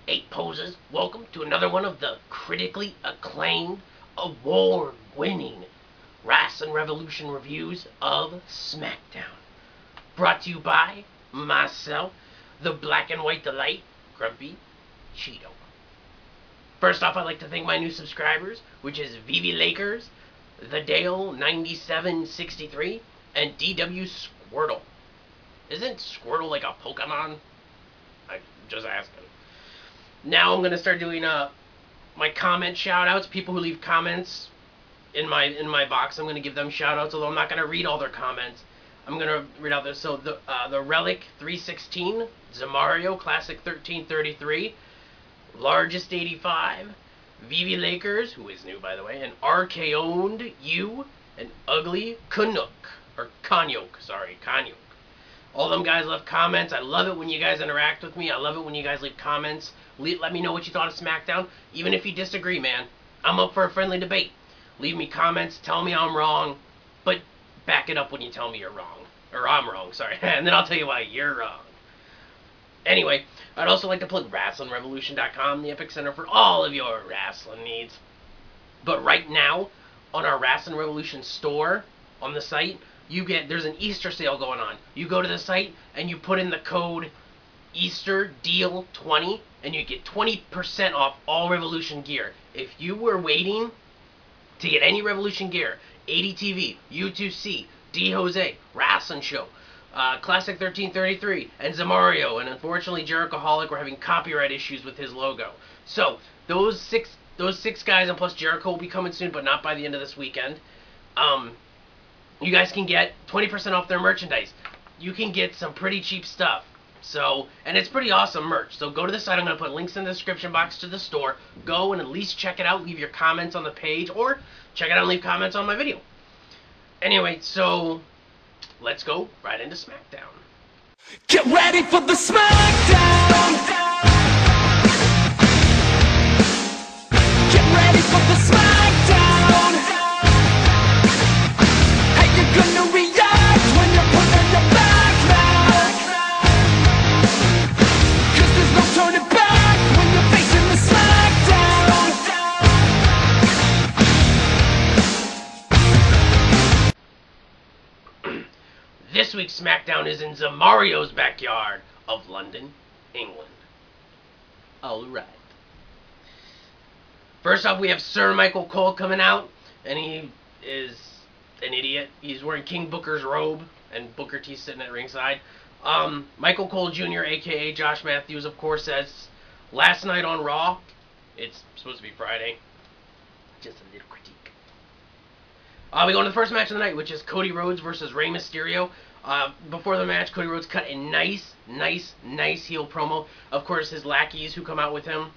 Eight Posers, welcome to another one of the critically acclaimed, award-winning Wrestling Revolution reviews of Smackdown. Brought to you by myself, the Black and White Delight, Grumpy Cheeto. First off, I'd like to thank my new subscribers, which is Vivi Lakers, The Dale 9763, and DW Squirtle. Isn't Squirtle like a Pokemon? I'm just asking. Now I'm gonna start doing my comment shoutouts. People who leave comments in my box, I'm gonna give them shoutouts. Although I'm not gonna read all their comments. I'm gonna read out this. So the Relic 316, Zamario Classic 1333, Largest 85, Vivi Lakers, who is new by the way, and RK-owned you, and Ugly Canuck or Kanyok. Sorry, Kanyok. All them guys left comments. I love it when you guys interact with me. I love it when you guys leave comments. Let me know what you thought of SmackDown. Even if you disagree, man. I'm up for a friendly debate. Leave me comments. Tell me I'm wrong. But back it up when you tell me you're wrong. Or I'm wrong, sorry. And then I'll tell you why you're wrong. Anyway, I'd also like to plug WrestlingRevolution.com, the epic center for all of your wrestling needs. But right now, on our Wrestling Revolution store on the site, there's an Easter sale going on. You go to the site and you put in the code EasterDeal20 and you get 20% off all Revolution gear. If you were waiting to get any Revolution gear, ADTV, U2C, D Jose, Wrestling Show, Classic 1333, and Zamario, and unfortunately Jerichoholic, were having copyright issues with his logo. So those six guys, and plus Jericho will be coming soon, but not by the end of this weekend. You guys can get 20% off their merchandise. You can get some pretty cheap stuff. So, and it's pretty awesome merch. So go to the site. I'm going to put links in the description box to the store. Go and at least check it out. Leave your comments on the page, or check it out and leave comments on my video. Anyway, so let's go right into SmackDown. Get ready for the SmackDown! Get ready for the SmackDown! How you gonna react when you're put on your back now? 'Cause there's no turning back when you're facing the SmackDown! This week's SmackDown is in Zamario's backyard of London, England. Alright. First off, we have Sir Michael Cole coming out, and he is an idiot. He's wearing King Booker's robe, and Booker T's sitting at ringside. Michael Cole Jr., a.k.a. Josh Matthews, of course, says, last night on Raw, it's supposed to be Friday, just a little critique. We go into the first match of the night, which is Cody Rhodes versus Rey Mysterio. Before the match, Cody Rhodes cut a nice heel promo. Of course, his lackeys who come out with him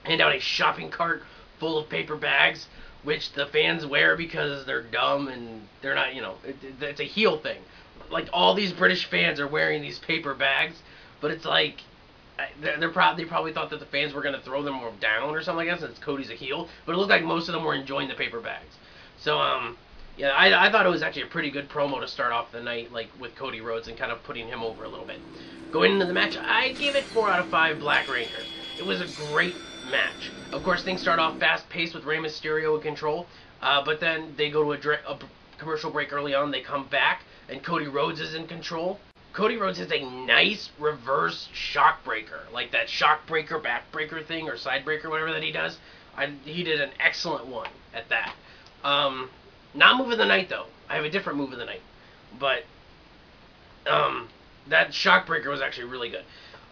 hand out a shopping cart full of paper bags, which the fans wear because they're dumb and they're not, it's a heel thing. Like, all these British fans are wearing these paper bags, but it's like, they probably thought that the fans were going to throw them down or something like that since Cody's a heel, but it looked like most of them were enjoying the paper bags. So, yeah, I thought it was actually a pretty good promo to start off the night, like, with Cody Rhodes and kind of putting him over a little bit. Going into the match, I give it 4 out of 5 Black Rangers. It was a great match. Of course, things start off fast-paced with Rey Mysterio in control, but then they go to a commercial break early on. They come back, and Cody Rhodes is in control. Cody Rhodes has a nice reverse shockbreaker, like that shockbreaker, backbreaker thing, or sidebreaker, whatever that he does. He did an excellent one at that. Not move of the night, though. I have a different move of the night. But, that shockbreaker was actually really good.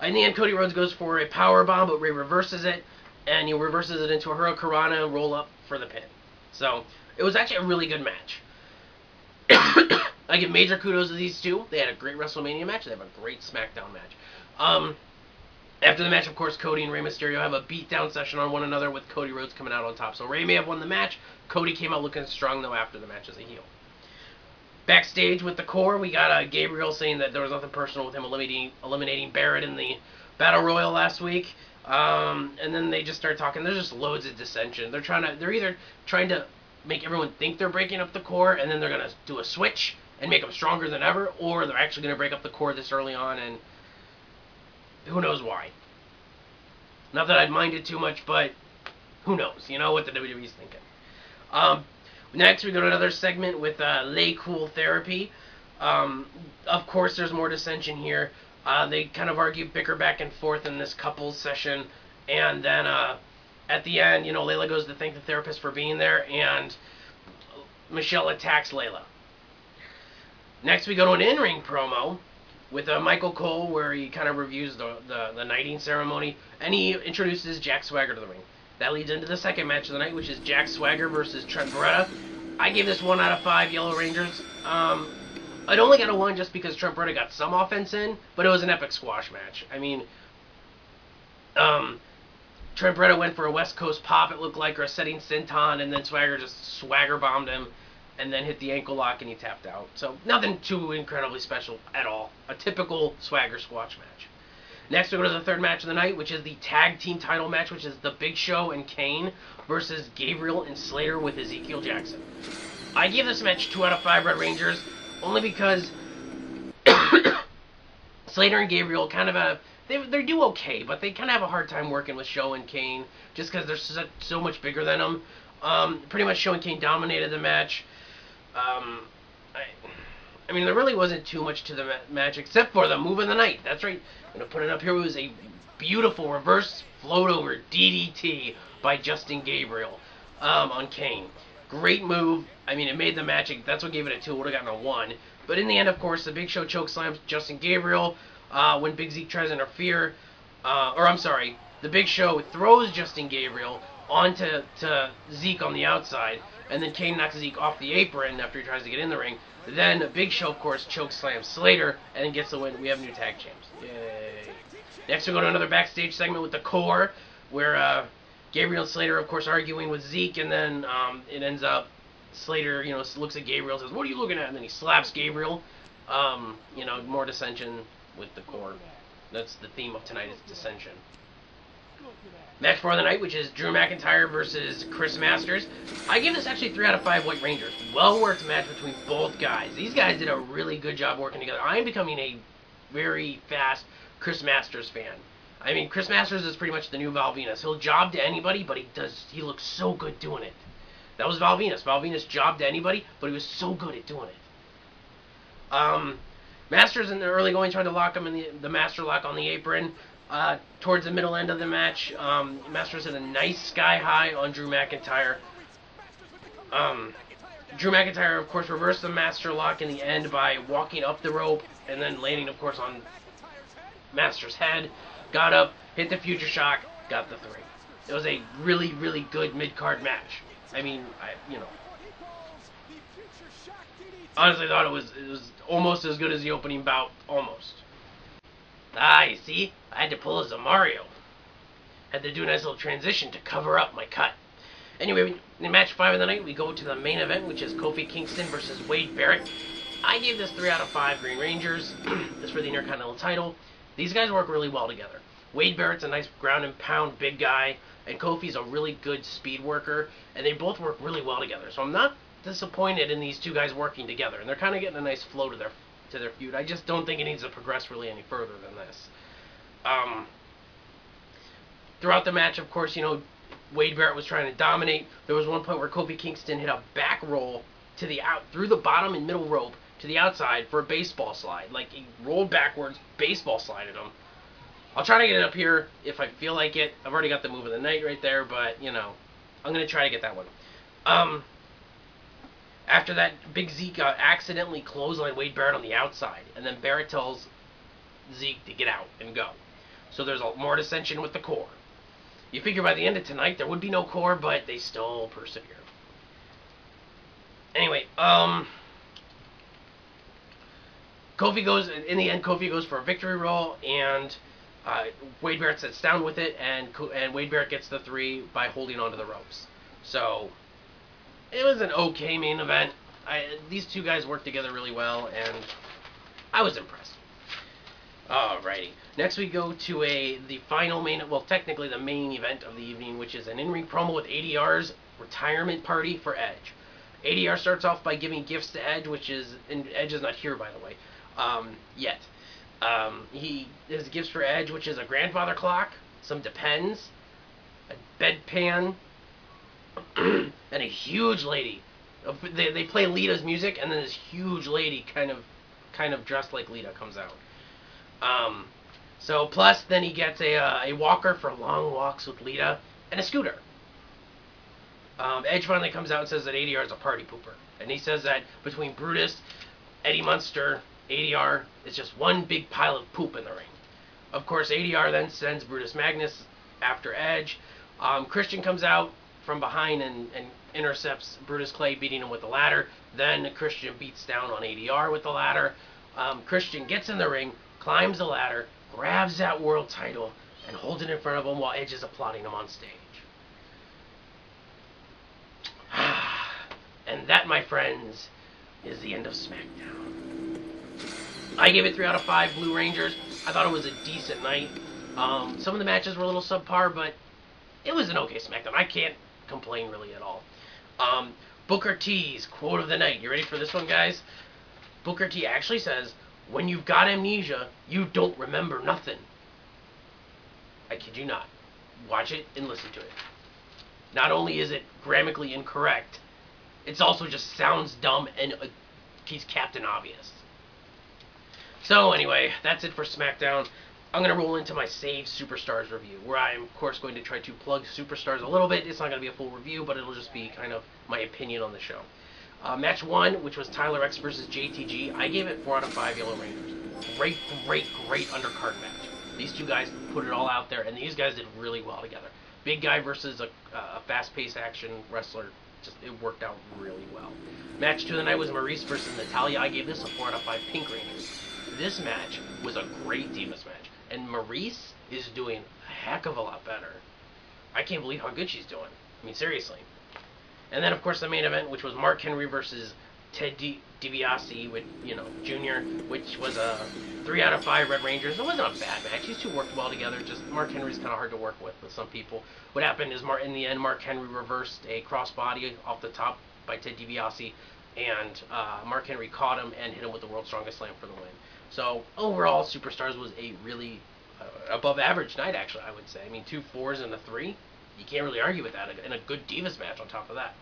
In the end, Cody Rhodes goes for a powerbomb, but Rey reverses it, and he reverses it into a Hurricanrana and roll up for the pin. So, it was actually a really good match. I give major kudos to these two. They had a great WrestleMania match. They have a great SmackDown match. After the match, of course, Cody and Rey Mysterio have a beatdown session on one another with Cody Rhodes coming out on top. So Rey may have won the match. Cody came out looking strong, though, after the match as a heel. Backstage with the core, we got Gabriel saying that there was nothing personal with him eliminating Barrett in the Battle Royal last week. And then they just start talking. There's just loads of dissension. They're either trying to make everyone think they're breaking up the core, and then they're going to do a switch and make them stronger than ever, or they're actually going to break up the core this early on, and who knows why. Not that I'd mind it too much, but who knows? You know what the WWE's thinking. Next, we go to another segment with Lay Cool Therapy. Of course, there's more dissension here. They kind of argue, bicker back and forth in this couples session. And then at the end, Layla goes to thank the therapist for being there, and Michelle attacks Layla. Next, we go to an in-ring promo with Michael Cole, where he kind of reviews the knighting ceremony, and he introduces Jack Swagger to the ring. That leads into the second match of the night, which is Jack Swagger versus Trent Beretta. I gave this 1 out of 5 Yellow Rangers. I'd only got a 1 just because Trent Beretta got some offense in, but it was an epic squash match. I mean, Trent Beretta went for a West Coast pop, it looked like, or a setting senton, and then Swagger just swagger bombed him, and then hit the ankle lock, and he tapped out. So, nothing too incredibly special at all. A typical Swagger squash match. Next, we go to the third match of the night, which is the tag team title match, which is The Big Show and Kane versus Gabriel and Slater with Ezekiel Jackson. I gave this match 2 out of 5 Red Rangers, only because Slater and Gabriel kind of they do okay, but they kind of have a hard time working with Show and Kane, just because they're so much bigger than them. Pretty much Show and Kane dominated the match. I mean, there really wasn't too much to the match, except for the move of the night. That's right. I'm going to put it up here. It was a beautiful reverse float over DDT by Justin Gabriel on Kane. Great move. I mean, it made the match. That's what gave it a 2. Would have gotten a 1. But in the end, of course, the Big Show chokeslams Justin Gabriel when Big Zeke tries to interfere. The Big Show throws Justin Gabriel onto Zeke on the outside, and then Kane knocks Zeke off the apron after he tries to get in the ring. Then Big Show, of course, chokeslams Slater and then gets the win. We have new tag champs. Yay. Next, we go to another backstage segment with the Core, where Gabriel and Slater, of course, arguing with Zeke, and then it ends up Slater, looks at Gabriel and says, "What are you looking at?" And then he slaps Gabriel. More dissension with the Core. That's the theme of tonight, is dissension. Match for the night, which is Drew McIntyre versus Chris Masters. I give this actually 3 out of 5 White Rangers. Well-worked match between both guys. These guys did a really good job working together. I am becoming a very fast Chris Masters fan. I mean, Chris Masters is pretty much the new Val Venis. He'll job to anybody, but he looks so good doing it. That was Val Venis. Val Venis jobbed to anybody, but he was so good at doing it. Masters in the early going tried to lock him in the Master Lock on the apron. Towards the middle end of the match, Masters hit a nice sky high on Drew McIntyre. Drew McIntyre, of course, reversed the Master Lock in the end by walking up the rope and then landing, of course, on Masters' head. Got up, hit the Future Shock, got the 3. It was a really, really good mid-card match. I mean, honestly thought it was almost as good as the opening bout, almost. You see? I had to pull as a Mario. Had to do a nice little transition to cover up my cut. Anyway, in match 5 of the night, we go to the main event, which is Kofi Kingston versus Wade Barrett. I gave this 3 out of 5 Green Rangers. This for the Intercontinental title. These guys work really well together. Wade Barrett's a nice ground and pound big guy, and Kofi's a really good speed worker, and they both work really well together. So I'm not disappointed in these two guys working together, and they're kind of getting a nice flow to their feud. I just don't think it needs to progress really any further than this. Throughout the match, of course, Wade Barrett was trying to dominate. There was one point where Kofi Kingston hit a back roll through the bottom and middle rope to the outside for a baseball slide. Like, he rolled backwards, baseball slided him. I'll try to get it up here if I feel like it. I've already got the move of the night right there, but, I'm going to try to get that one. After that, Big Zeke accidentally clotheslined Wade Barrett on the outside, and then Barrett tells Zeke to get out and go. So there's more dissension with the Core. You figure by the end of tonight there would be no Core, but they still persevere. Anyway, Kofi goes for a victory roll, and Wade Barrett sits down with it, and Wade Barrett gets the 3 by holding onto the ropes. So it was an okay main event. These two guys worked together really well, and I was impressed. Alrighty. Next we go to the final technically the main event of the evening, which is an in-ring promo with ADR's retirement party for Edge. ADR starts off by giving gifts to Edge, and Edge is not here, by the way, yet. He has gifts for Edge, which is a grandfather clock, some Depends, a bedpan, and a huge lady. They play Lita's music, and then this huge lady, kind of dressed like Lita, comes out. So plus, then he gets a walker for long walks with Lita, and a scooter. Edge finally comes out and says that ADR is a party pooper, and he says that between Brutus, Eddie Munster, ADR, it's just one big pile of poop in the ring. Of course, ADR then sends Brutus Magnus after Edge. Christian comes out from behind and intercepts Brutus Clay, beating him with the ladder. Then Christian beats down on ADR with the ladder. Christian gets in the ring, climbs the ladder, grabs that world title, and holds it in front of him while Edge is applauding him on stage. And that, my friends, is the end of SmackDown. I gave it 3 out of 5 Blue Rangers. I thought it was a decent night. Some of the matches were a little subpar, but it was an okay SmackDown. I can't complain really at all. Booker T's quote of the night. You ready for this one, guys? Booker T actually says, "When you've got amnesia, you don't remember nothing." I kid you not. Watch it and listen to it. Not only is it grammatically incorrect, it's also just sounds dumb, and he's Captain Obvious. So anyway, that's it for SmackDown. I'm going to roll into my Save Superstars review, where I'm, of course, going to try to plug Superstars a little bit. It's not going to be a full review, but it'll just be kind of my opinion on the show. Match 1, which was Tyler X versus JTG, I gave it 4 out of 5 Yellow Rangers. Great undercard match. These two guys put it all out there, and these guys did really well together. Big guy versus a fast-paced action wrestler. Just, it worked out really well. Match 2 of the night was Maurice versus Natalya. I gave this a 4 out of 5 Pink Rangers. This match was a great Divas match, and Maurice is doing a heck of a lot better. I can't believe how good she's doing. I mean, seriously. And then, of course, the main event, which was Mark Henry versus Ted DiBiase with, Jr., which was a 3 out of 5 Red Rangers. It wasn't a bad match. These two worked well together. Just Mark Henry's kind of hard to work with some people. What happened is, in the end, Mark Henry reversed a crossbody off the top by Ted DiBiase, and Mark Henry caught him and hit him with the World's Strongest Slam for the win. So, overall, Superstars was a really above-average night, actually, I would say. I mean, 2 4s and a 3. You can't really argue with that. And a good Divas match on top of that.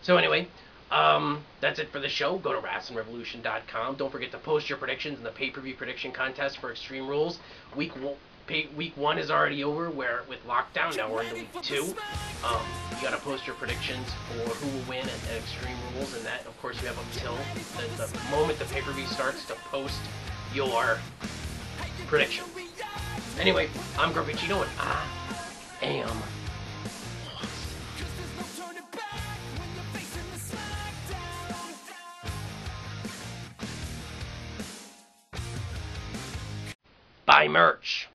So, anyway, that's it for the show. Go to WrestlingRevolution.com. Don't forget to post your predictions in the pay-per-view prediction contest for Extreme Rules. Week 1 is already over with Lockdown. Now we're into Week 2. You got to post your predictions for who will win at Extreme Rules, and that, of course, you have until the moment the pay-per-view starts to post your prediction. Anyway, I'm Grumpy Cheeto, and I am lost. Buy merch.